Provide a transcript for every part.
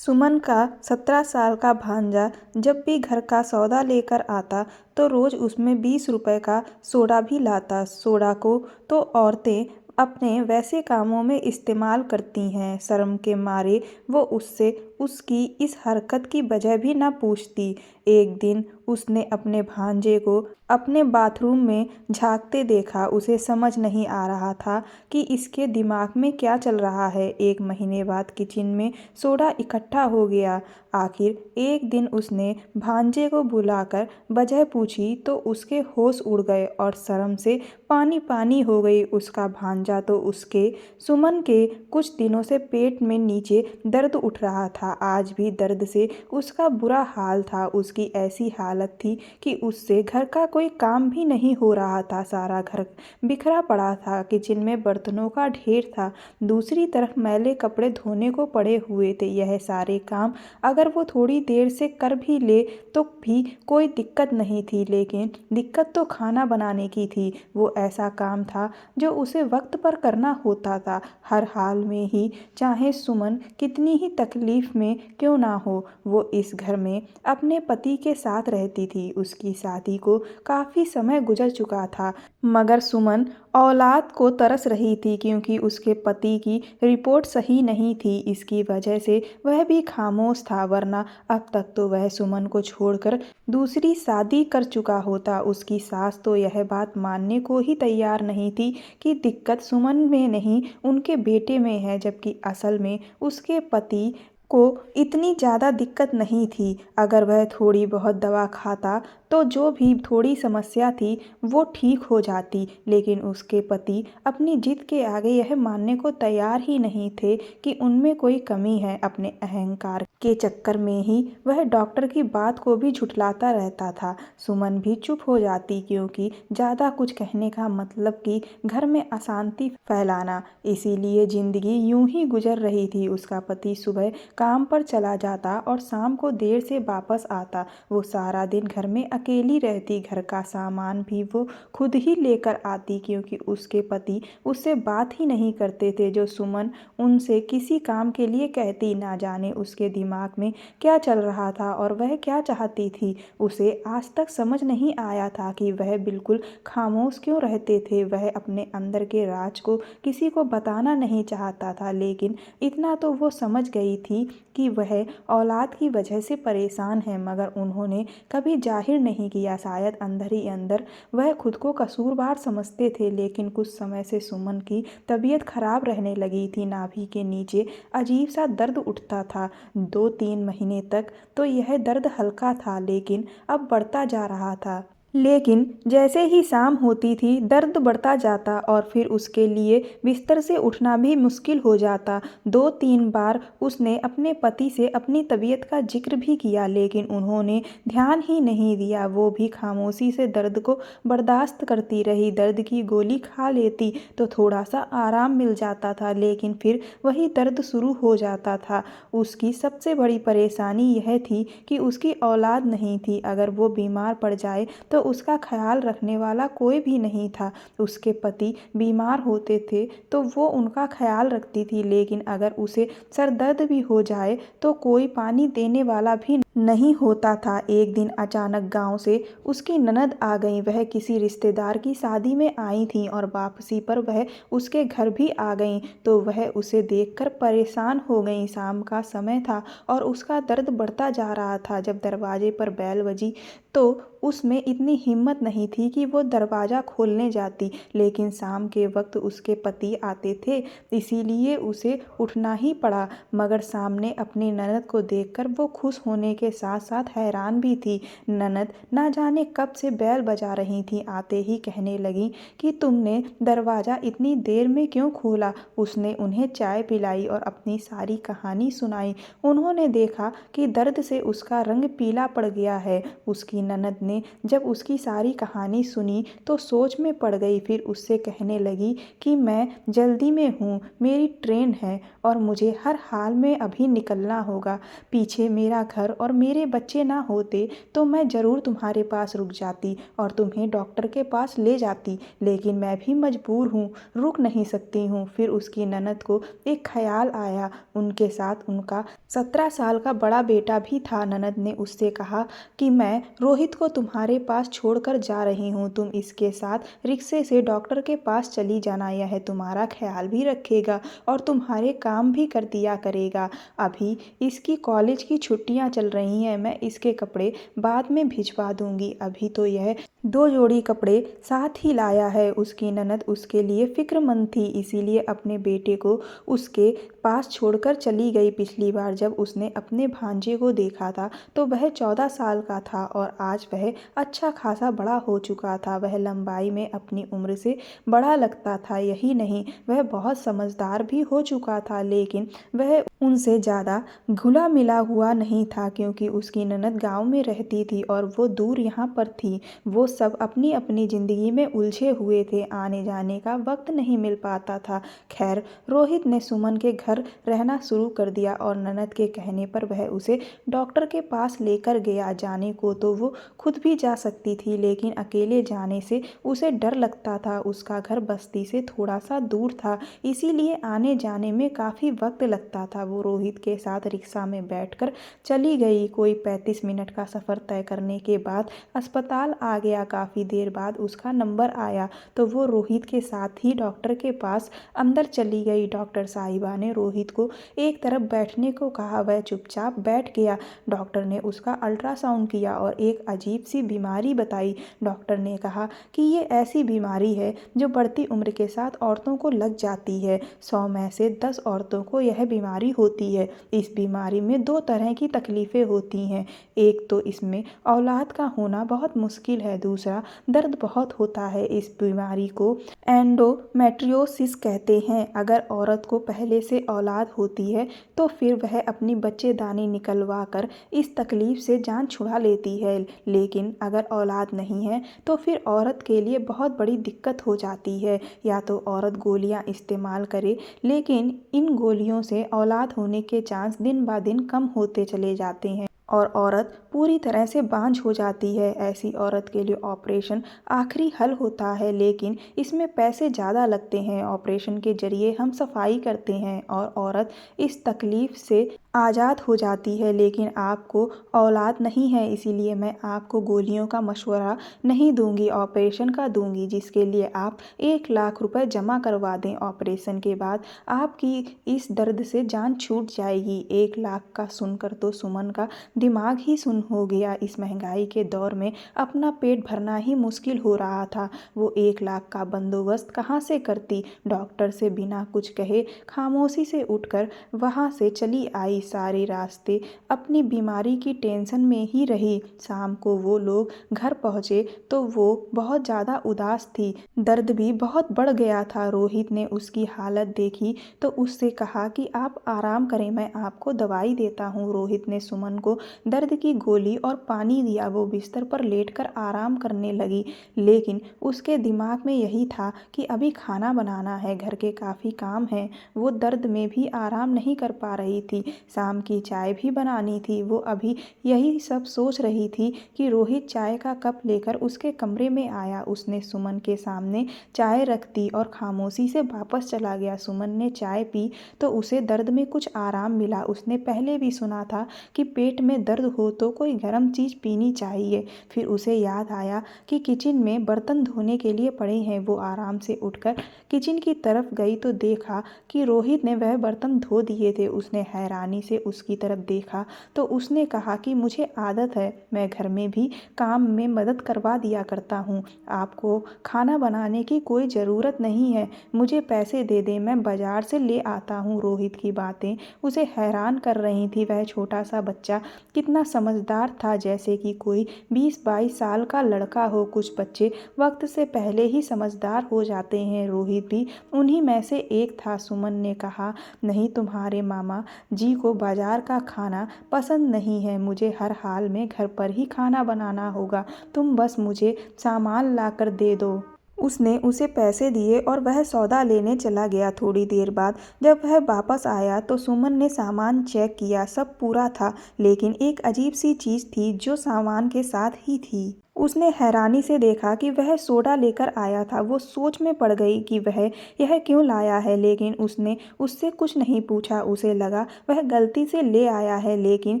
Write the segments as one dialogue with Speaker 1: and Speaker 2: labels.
Speaker 1: सुमन का 17 साल का भांजा जब भी घर का सौदा लेकर आता तो रोज उसमें 20 रुपए का सोडा भी लाता। सोडा को तो औरतें अपने वैसे कामों में इस्तेमाल करती हैं। शर्म के मारे वो उससे उसकी इस हरकत की वजह भी न पूछती। एक दिन उसने अपने भांजे को अपने बाथरूम में झांकते देखा। उसे समझ नहीं आ रहा था कि इसके दिमाग में क्या चल रहा है। 1 महीने बाद किचन में सोडा इकट्ठा हो गया। आखिर एक दिन उसने भांजे को बुलाकर वजह पूछी तो उसके होश उड़ गए और शर्म से पानी पानी हो गई। उसका भांजा तो उसके सुमन के कुछ दिनों से पेट में नीचे दर्द उठ रहा था। आज भी दर्द से उसका बुरा हाल था। उसकी ऐसी हालत थी कि उससे घर का कोई काम भी नहीं हो रहा था। सारा घर बिखरा पड़ा था। किचन में बर्तनों का ढेर था। दूसरी तरफ मैले कपड़े धोने को पड़े हुए थे। यह सारे काम अगर वो थोड़ी देर से कर भी ले तो भी कोई दिक्कत नहीं थी, लेकिन दिक्कत तो खाना बनाने की थी। वो ऐसा काम था जो उसे वक्त पर करना होता था, हर हाल में ही, चाहे सुमन कितनी ही तकलीफ में क्यों ना हो। वो इस घर में अपने पति के साथ रहती थी। उसकी शादी को काफ़ी समय गुजर चुका था, मगर सुमन औलाद को तरस रही थी क्योंकि उसके पति की रिपोर्ट सही नहीं थी। इसकी वजह से वह भी खामोश था, वरना अब तक तो वह सुमन को छोड़कर दूसरी शादी कर चुका होता। उसकी सास तो यह बात मानने को ही तैयार नहीं थी कि दिक्कत सुमन में नहीं उनके बेटे में है, जबकि असल में उसके पति को इतनी ज़्यादा दिक्कत नहीं थी। अगर वह थोड़ी बहुत दवा खाता तो जो भी थोड़ी समस्या थी वो ठीक हो जाती, लेकिन उसके पति अपनी जिद के आगे यह मानने को तैयार ही नहीं थे कि उनमें कोई कमी है। अपने अहंकार के चक्कर में ही वह डॉक्टर की बात को भी झुठलाता रहता था। सुमन भी चुप हो जाती क्योंकि ज़्यादा कुछ कहने का मतलब कि घर में अशांति फैलाना। इसीलिए जिंदगी यूं ही गुजर रही थी। उसका पति सुबह काम पर चला जाता और शाम को देर से वापस आता। वो सारा दिन घर में अकेली रहती। घर का सामान भी वो खुद ही लेकर आती क्योंकि उसके पति उससे बात ही नहीं करते थे जो सुमन उनसे किसी काम के लिए कहती। ना जाने उसके दिमाग में क्या चल रहा था और वह क्या चाहती थी। उसे आज तक समझ नहीं आया था कि वह बिल्कुल खामोश क्यों रहते थे। वह अपने अंदर के राज को किसी को बताना नहीं चाहता था, लेकिन इतना तो वो समझ गई थी कि वह औलाद की वजह से परेशान है, मगर उन्होंने कभी जाहिर नहीं किया। शायद अंदर ही अंदर वह खुद को कसूरवार समझते थे। लेकिन कुछ समय से सुमन की तबीयत खराब रहने लगी थी। नाभि के नीचे अजीब सा दर्द उठता था। 2-3 महीने तक तो यह दर्द हल्का था, लेकिन अब बढ़ता जा रहा था। लेकिन जैसे ही शाम होती थी दर्द बढ़ता जाता और फिर उसके लिए बिस्तर से उठना भी मुश्किल हो जाता। 2-3 बार उसने अपने पति से अपनी तबीयत का जिक्र भी किया, लेकिन उन्होंने ध्यान ही नहीं दिया। वो भी खामोशी से दर्द को बर्दाश्त करती रही। दर्द की गोली खा लेती तो थोड़ा सा आराम मिल जाता था, लेकिन फिर वही दर्द शुरू हो जाता था। उसकी सबसे बड़ी परेशानी यह थी कि उसकी औलाद नहीं थी। अगर वो बीमार पड़ जाए तो उसका ख्याल रखने वाला कोई भी नहीं था। उसके पति बीमार होते थे तो वो उनका ख्याल रखती थी, लेकिन अगर उसे सर दर्द भी हो जाए तो कोई पानी देने वाला भी नहीं होता था। एक दिन अचानक गांव से उसकी ननद आ गई। वह किसी रिश्तेदार की शादी में आई थी और वापसी पर वह उसके घर भी आ गई, तो वह उसे देखकर परेशान हो गई। शाम का समय था और उसका दर्द बढ़ता जा रहा था। जब दरवाजे पर बैल बजी तो उसमें इतनी हिम्मत नहीं थी कि वो दरवाज़ा खोलने जाती, लेकिन शाम के वक्त उसके पति आते थे, इसीलिए उसे उठना ही पड़ा। मगर सामने अपनी ननद को देखकर वो खुश होने के साथ साथ हैरान भी थी। ननद ना जाने कब से बैल बजा रही थी। आते ही कहने लगी कि तुमने दरवाज़ा इतनी देर में क्यों खोला। उसने उन्हें चाय पिलाई और अपनी सारी कहानी सुनाई। उन्होंने देखा कि दर्द से उसका रंग पीला पड़ गया है। उसकी ननद ने जब उसकी सारी कहानी सुनी तो सोच में पड़ गई। फिर उससे कहने लगी कि मैं जल्दी में हूँ, मेरी ट्रेन है और मुझे हर हाल में अभी निकलना होगा। पीछे मेरा घर और मेरे बच्चे ना होते तो मैं ज़रूर तुम्हारे पास रुक जाती और तुम्हें डॉक्टर के पास ले जाती, लेकिन मैं भी मजबूर हूँ, रुक नहीं सकती हूँ। फिर उसकी ननद को एक ख्याल आया, उनके साथ उनका 17 साल का बड़ा बेटा भी था। ननद ने उससे कहा कि मैं रोहित को तुम्हारे पास छोड़कर जा रही हूँ, तुम इसके साथ रिक्शे से डॉक्टर के पास चली जाना, यह तुम्हारा ख्याल भी रखेगा और तुम्हारे काम भी कर दिया करेगा। अभी इसकी कॉलेज की छुट्टियां चल रही हैं, मैं इसके कपड़े बाद में भिजवा दूंगी, अभी तो यह 2 जोड़ी कपड़े साथ ही लाया है। उसकी ननद उसके लिए फिक्रमंद थी, इसीलिए अपने बेटे को उसके पास छोड़कर चली गई। पिछली बार जब उसने अपने भांजे को देखा था तो वह 14 साल का था और आज वह अच्छा खासा बड़ा हो चुका था। वह लंबाई में अपनी उम्र से बड़ा लगता था, यही नहीं वह बहुत समझदार भी हो चुका था, लेकिन वह उनसे ज़्यादा घुला मिला हुआ नहीं था क्योंकि उसकी ननद गांव में रहती थी और वो दूर यहाँ पर थी। वो सब अपनी अपनी ज़िंदगी में उलझे हुए थे, आने जाने का वक्त नहीं मिल पाता था। खैर, रोहित ने सुमन के घर रहना शुरू कर दिया और ननद के कहने पर वह उसे डॉक्टर के पास लेकर गया। जाने को तो वो खुद भी जा सकती थी, लेकिन अकेले जाने से उसे डर लगता था। उसका घर बस्ती से थोड़ा सा दूर था, इसीलिए आने जाने में काफ़ी वक्त लगता था। वो रोहित के साथ रिक्शा में बैठकर चली गई। कोई 35 मिनट का सफ़र तय करने के बाद अस्पताल आ गया। काफ़ी देर बाद उसका नंबर आया तो वो रोहित के साथ ही डॉक्टर के पास अंदर चली गई। डॉक्टर साहिबा ने रोहित को एक तरफ बैठने को कहा, वह चुपचाप बैठ गया। डॉक्टर ने उसका अल्ट्रासाउंड किया और एक अजीब सी बीमारी बताई। डॉक्टर ने कहा कि ये ऐसी बीमारी है जो बढ़ती उम्र के साथ औरतों को लग जाती है। 100 में से 10 औरतों को यह बीमारी होती है। इस बीमारी में 2 तरह की तकलीफ़ें होती हैं, एक तो इसमें औलाद का होना बहुत मुश्किल है, दूसरा दर्द बहुत होता है। इस बीमारी को एंडोमेट्रियोसिस कहते हैं। अगर औरत को पहले से औलाद होती है तो फिर वह अपनी बच्चेदानी निकलवा कर इस तकलीफ से जान छुड़ा लेती है, लेकिन अगर औलाद नहीं है तो फिर औरत के लिए बहुत बड़ी दिक्कत हो जाती है। या तो औरत गोलियां इस्तेमाल करे, लेकिन इन गोलियों से औलाद होने के चांस दिन ब दिन कम होते चले जाते हैं और औरत पूरी तरह से बांझ हो जाती है। ऐसी औरत के लिए ऑपरेशन आखिरी हल होता है, लेकिन इसमें पैसे ज़्यादा लगते हैं। ऑपरेशन के जरिए हम सफाई करते हैं और औरत इस तकलीफ़ से आज़ाद हो जाती है, लेकिन आपको औलाद नहीं है, इसीलिए मैं आपको गोलियों का मशवरा नहीं दूंगी, ऑपरेशन का दूंगी, जिसके लिए आप 1 लाख रुपए जमा करवा दें। ऑपरेशन के बाद आपकी इस दर्द से जान छूट जाएगी। 1 लाख का सुनकर तो सुमन का दिमाग ही सुन हो गया। इस महंगाई के दौर में अपना पेट भरना ही मुश्किल हो रहा था। वो 1 लाख का बंदोबस्त कहाँ से करती। डॉक्टर से बिना कुछ कहे खामोशी से उठकर वहाँ से चली आई। सारे रास्ते अपनी बीमारी की टेंशन में ही रही। शाम को वो लोग घर पहुँचे तो वो बहुत ज़्यादा उदास थी, दर्द भी बहुत बढ़ गया था। रोहित ने उसकी हालत देखी तो उससे कहा कि आप आराम करें, मैं आपको दवाई देता हूँ। रोहित ने सुमन को दर्द की गोली और पानी दिया। वो बिस्तर पर लेटकर आराम करने लगी, लेकिन उसके दिमाग में यही था कि अभी खाना बनाना है, घर के काफ़ी काम हैं। वो दर्द में भी आराम नहीं कर पा रही थी, शाम की चाय भी बनानी थी। वो अभी यही सब सोच रही थी कि रोहित चाय का कप लेकर उसके कमरे में आया। उसने सुमन के सामने चाय रख दी और खामोशी से वापस चला गया। सुमन ने चाय पी तो उसे दर्द में कुछ आराम मिला। उसने पहले भी सुना था कि पेट में दर्द हो तो कोई गर्म चीज़ पीनी चाहिए। फिर उसे याद आया कि किचन में बर्तन धोने के लिए पड़े हैं। वो आराम से उठकर किचन की तरफ गई तो देखा कि रोहित ने वह बर्तन धो दिए थे। उसने हैरानी से उसकी तरफ देखा तो उसने कहा कि मुझे आदत है, मैं घर में भी काम में मदद करवा दिया करता हूँ, आपको खाना बनाने की कोई ज़रूरत नहीं है, मुझे पैसे दे दें, मैं बाज़ार से ले आता हूँ। रोहित की बातें उसे हैरान कर रही थी। वह छोटा सा बच्चा कितना समझदार था, जैसे कि कोई 20-22 साल का लड़का हो। कुछ बच्चे वक्त से पहले ही समझदार हो जाते हैं, रोहित भी उन्हीं में से एक था। सुमन ने कहा, नहीं, तुम्हारे मामा जी को को बाजार का खाना पसंद नहीं है, मुझे हर हाल में घर पर ही खाना बनाना होगा, तुम बस मुझे सामान लाकर दे दो। उसने उसे पैसे दिए और वह सौदा लेने चला गया। थोड़ी देर बाद जब वह वापस आया तो सुमन ने सामान चेक किया, सब पूरा था, लेकिन एक अजीब सी चीज़ थी जो सामान के साथ ही थी। उसने हैरानी से देखा कि वह सोडा लेकर आया था। वो सोच में पड़ गई कि वह यह क्यों लाया है, लेकिन उसने उससे कुछ नहीं पूछा। उसे लगा वह गलती से ले आया है, लेकिन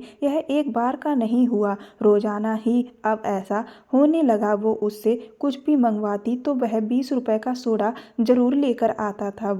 Speaker 1: यह एक बार का नहीं हुआ, रोजाना ही अब ऐसा होने लगा। वो उससे कुछ भी मंगवाती तो वह 20 रुपए का सोडा जरूर लेकर आता था।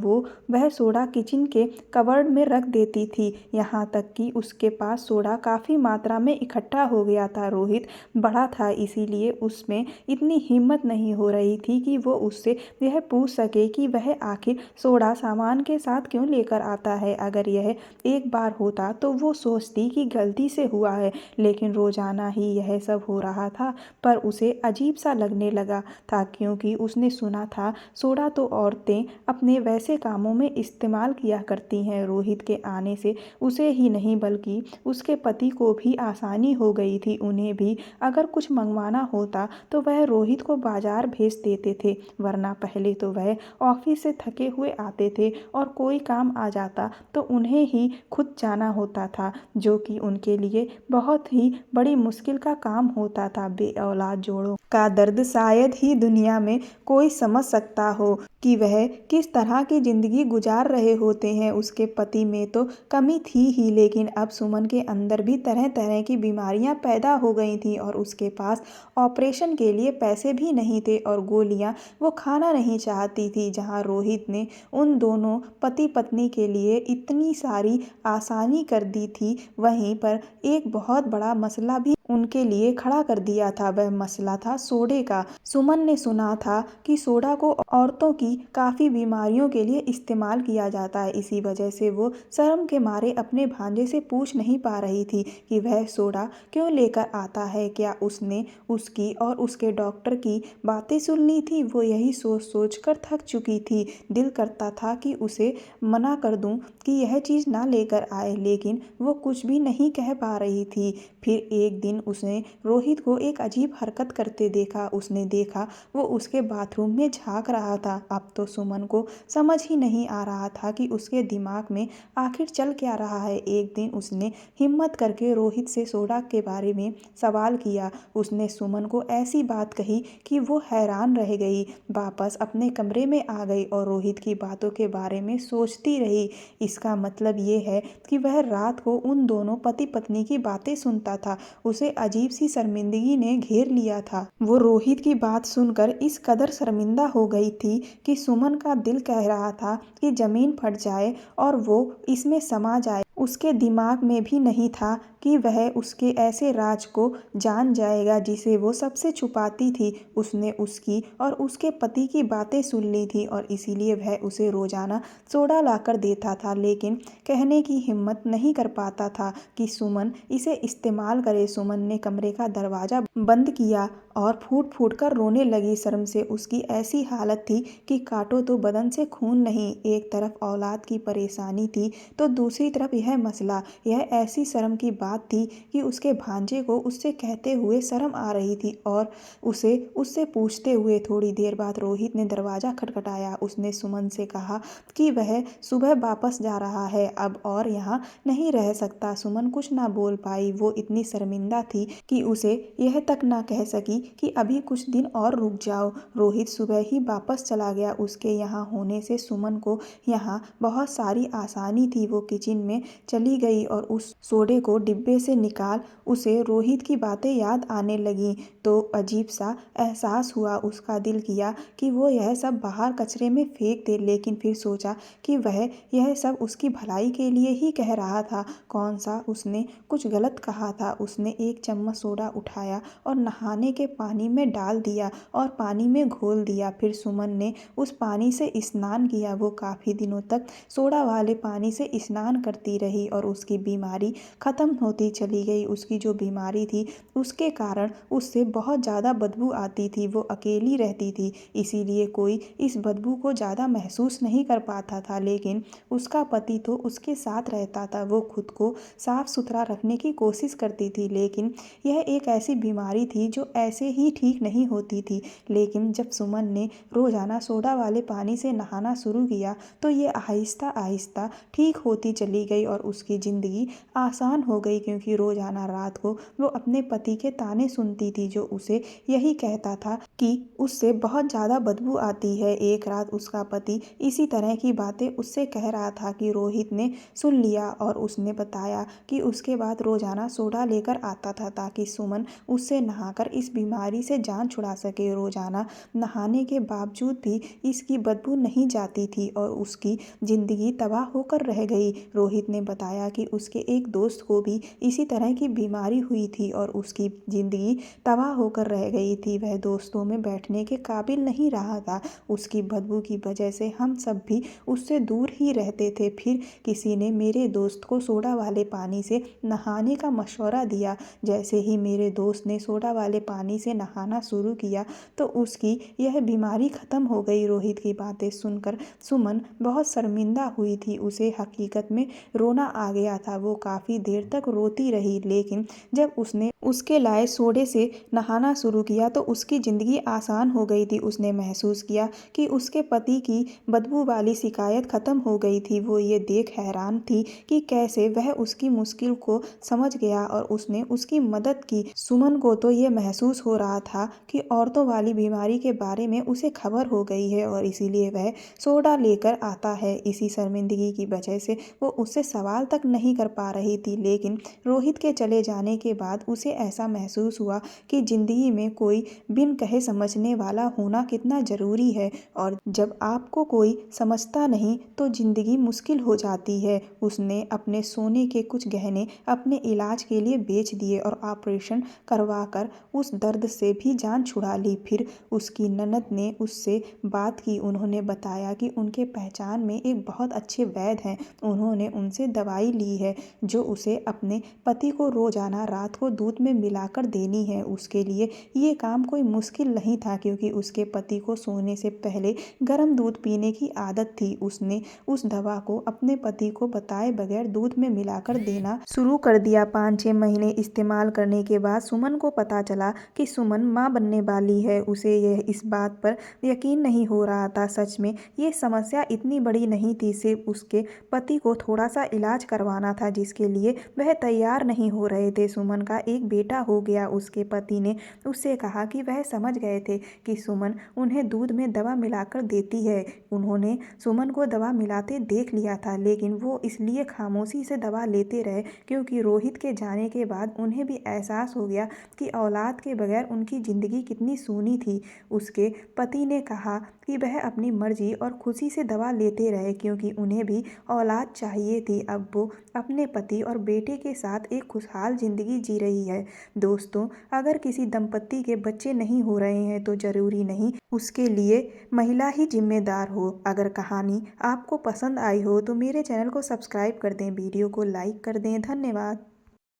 Speaker 1: वह सोडा किचन के कबर्ड में रख देती थी, यहाँ तक कि उसके पास सोडा काफ़ी मात्रा में इकट्ठा हो गया था। रोहित बड़ा था, इसीलिए उसमें इतनी हिम्मत नहीं हो रही थी कि वो उससे यह पूछ सके कि वह आखिर सोडा सामान के साथ क्यों लेकर आता है। अगर यह एक बार होता तो वो सोचती कि गलती से हुआ है, लेकिन रोजाना ही यह सब हो रहा था। पर उसे अजीब सा लगने लगा था, क्योंकि उसने सुना था सोडा तो औरतें अपने वैसे कामों में इस्तेमाल किया करती हैं। रोहित के आने से उसे ही नहीं बल्कि उसके पति को भी आसानी हो गई थी। उन्हें भी अगर कुछ मंगवाना होता तो वह रोहित को बाजार भेज देते थे, वरना पहले तो वह ऑफिस से थके हुए आते थे और कोई काम आ जाता तो उन्हें ही खुद जाना होता था, जो कि उनके लिए बहुत ही बड़ी मुश्किल का काम होता था। बेऔलाद जोड़ों का दर्द शायद ही दुनिया में कोई समझ सकता हो कि वह किस तरह की जिंदगी गुजार रहे होते हैं। उसके पति में तो कमी थी ही, लेकिन अब सुमन के अंदर भी तरह तरह की बीमारियां पैदा हो गई थी और उसके पास ऑपरेशन के लिए पैसे भी नहीं थे और गोलियां वो खाना नहीं चाहती थी। जहां रोहित ने उन दोनों पति पत्नी के लिए इतनी सारी आसानी कर दी थी, वहीं पर एक बहुत बड़ा मसला भी उनके लिए खड़ा कर दिया था। वह मसला था सोडे का। सुमन ने सुना था कि सोडा को औरतों की काफ़ी बीमारियों के लिए इस्तेमाल किया जाता है। इसी वजह से वो शर्म के मारे अपने भांजे से पूछ नहीं पा रही थी कि वह सोडा क्यों लेकर आता है। क्या उसने उसकी और उसके डॉक्टर की बातें सुन ली थी? वो यही सोच सोच कर थक चुकी थी। दिल करता था कि उसे मना कर दूं कि यह चीज़ ना लेकर आए, लेकिन वो कुछ भी नहीं कह पा रही थी। फिर एक दिन उसने रोहित को एक अजीब हरकत करते देखा। उसने देखा वो उसके बाथरूम में झांक रहा था। अब तो सुमन को समझ ही नहीं आ रहा था कि उसके दिमाग में आखिर चल क्या रहा है। एक दिन उसने हिम्मत करके रोहित से सोडा के बारे में सवाल किया। उसने सुमन को ऐसी बात कही कि वो हैरान रह गई, वापस अपने कमरे में आ गई और रोहित की बातों के बारे में सोचती रही। इसका मतलब ये है कि वह रात को उन दोनों पति पत्नी की बातें सुनता था। उसे अजीब सी शर्मिंदगी ने घेर लिया था। वो रोहित की बात सुनकर इस कदर शर्मिंदा हो गई थी कि सुमन का दिल कह रहा था कि जमीन फट जाए और वो इसमें समा जाए। उसके दिमाग में भी नहीं था कि वह उसके ऐसे राज को जान जाएगा जिसे वो सबसे छुपाती थी। उसने उसकी और उसके पति की बातें सुन ली थी और इसीलिए वह उसे रोजाना सोडा लाकर देता था, लेकिन कहने की हिम्मत नहीं कर पाता था कि सुमन इसे इस्तेमाल करे। सुमन ने कमरे का दरवाज़ा बंद किया और फूट फूट कर रोने लगी। शर्म से उसकी ऐसी हालत थी कि काटो तो बदन से खून नहीं। एक तरफ औलाद की परेशानी थी तो दूसरी तरफ यह मसला। यह ऐसी शर्म की बात थी कि उसके भांजे को उससे कहते हुए शर्म आ रही थी और उसे उससे पूछते हुए। थोड़ी देर बाद रोहित ने दरवाज़ा खटखटाया। उसने सुमन से कहा कि वह सुबह वापस जा रहा है, अब और यहाँ नहीं रह सकता। सुमन कुछ ना बोल पाई। वो इतनी शर्मिंदा थी कि उसे यह तक ना कह सकी कि अभी कुछ दिन और रुक जाओ। रोहित सुबह ही वापस चला गया। उसके यहाँ होने से सुमन को यहाँ बहुत सारी आसानी थी। वो किचन में चली गई और उस सोडे को डिब्बे से निकाल उसे रोहित की बातें याद आने लगी तो अजीब सा एहसास हुआ। उसका दिल किया कि वो यह सब बाहर कचरे में फेंक दे, लेकिन फिर सोचा कि वह यह सब उसकी भलाई के लिए ही कह रहा था। कौन सा उसने कुछ गलत कहा था? उसने एक चम्मच सोडा उठाया और नहाने के पानी में डाल दिया और पानी में घोल दिया। फिर सुमन ने उस पानी से स्नान किया। वो काफ़ी दिनों तक सोडा वाले पानी से स्नान करती रही और उसकी बीमारी ख़त्म होती चली गई। उसकी जो बीमारी थी उसके कारण उससे बहुत ज़्यादा बदबू आती थी। वो अकेली रहती थी, इसीलिए कोई इस बदबू को ज़्यादा महसूस नहीं कर पाता था। लेकिन उसका पति तो उसके साथ रहता था। वो खुद को साफ सुथरा रखने की कोशिश करती थी, लेकिन यह एक ऐसी बीमारी थी जो ऐसे ही ठीक नहीं होती थी। लेकिन जब सुमन ने रोज़ाना सोडा वाले पानी से नहाना शुरू किया तो ये आहिस्ता आहिस्ता ठीक होती चली गई और उसकी ज़िंदगी आसान हो गई, क्योंकि रोज़ाना रात को वो अपने पति के ताने सुनती थी जो उसे यही कहता था कि उससे बहुत ज़्यादा बदबू आती है। एक रात उसका पति इसी तरह की बातें उससे कह रहा था कि रोहित ने सुन लिया और उसने बताया कि उसके बाद रोज़ाना सोडा लेकर आता था ताकि सुमन उससे नहाकर इस बीमारी से जान छुड़ा सके। रोज़ाना नहाने के बावजूद भी इसकी बदबू नहीं जाती थी और उसकी ज़िंदगी तबाह होकर रह गई। रोहित ने बताया कि उसके एक दोस्त को भी इसी तरह की बीमारी हुई थी और उसकी ज़िंदगी तबाह होकर रह गई थी। वह दोस्तों में बैठने के काबिल नहीं रहा था। उसकी बदबू की वजह से हम सब भी उससे दूर ही रहते थे। फिर किसी ने मेरे दोस्त को सोडा वाले पानी से नहाने का मशवरा दिया। जैसे ही मेरे दोस्त ने सोडा वाले पानी से नहाना शुरू किया तो उसकी यह बीमारी ख़त्म हो गई। रोहित की बातें सुनकर सुमन बहुत शर्मिंदा हुई थी। उसे हकीकत में रोना आ गया था। वो काफ़ी देर तक रोती रही, लेकिन जब उसने उसके लाए सोडे से नहाना शुरू किया तो उसकी ज़िंदगी आसान हो गई थी। उसने महसूस किया कि उसके पति की बदबू वाली शिकायत ख़त्म हो गई थी। वो ये देख हैरान थी कि कैसे वह उसकी मुश्किल को समझ गया और उसने उसकी मदद की। सुमन को तो ये महसूस हो रहा था कि औरतों वाली बीमारी के बारे में उसे खबर हो गई है और इसीलिए वह सोडा लेकर आता है। इसी शर्मिंदगी की वजह से वो उससे सवाल तक नहीं कर पा रही थी। लेकिन रोहित के चले जाने के बाद उसे ऐसा महसूस हुआ कि ज़िंदगी में कोई बिन कहे समझने वाला होना कितना ज़रूरी है और जब आपको कोई समझता नहीं तो ज़िंदगी मुश्किल हो जाती है। उसने अपने सोने के कुछ गहने अपने इलाज के लिए बेच दिए और ऑपरेशन करवाकर उस दर्द से भी जान छुड़ा ली। फिर उसकी ननद ने उससे बात की। उन्होंने बताया कि उनके पहचान में एक बहुत अच्छे वैद्य हैं। उन्होंने उनसे दवाई ली है जो उसे अपने पति को रोज़ाना रात को दूध में मिलाकर देनी है। उसके लिए ये काम कोई मुश्किल नहीं था, क्योंकि उसके पति को सोने से पहले गर्म दूध पीने की आदत थी। उसने उस दवा को अपने पति को बताए बगैर दूध में मिलाकर देना शुरू कर दिया। 5-6 महीने इस्तेमाल करने के बाद सुमन को पता चला कि सुमन माँ बनने वाली है। उसे यह इस बात पर यकीन नहीं हो रहा था। सच में ये समस्या इतनी बड़ी नहीं थी, सिर्फ उसके पति को थोड़ा सा इलाज करवाना था जिसके लिए वह तैयार नहीं हो रहे थे। सुमन का एक बेटा हो गया। उसके पति ने उससे कहा कि वह समझ गए थे कि सुमन उन्हें दूध में दवा मिलाकर देती है। उन्होंने सुमन को दवा मिलाते देख लिया था, लेकिन वो इसलिए खामोशी से दवा लेते रहे क्योंकि रोहित के जाने के बाद उन्हें भी एहसास हो गया कि औलाद के बगैर उनकी ज़िंदगी कितनी सूनी थी। उसके पति ने कहा कि वह अपनी मर्जी और खुशी से दवा लेते रहे क्योंकि उन्हें भी औलाद चाहिए थी। अब वो अपने पति और बेटे के साथ एक खुशहाल ज़िंदगी जी रही है। दोस्तों, अगर किसी दंपत्ति के बच्चे नहीं हो रहे हैं तो ज़रूरी नहीं उसके लिए महिला ही जिम्मेदार हो। अगर कहानी आपको पसंद आई हो तो मेरे चैनल को सब्सक्राइब कर दें, वीडियो को लाइक कर दें। धन्यवाद।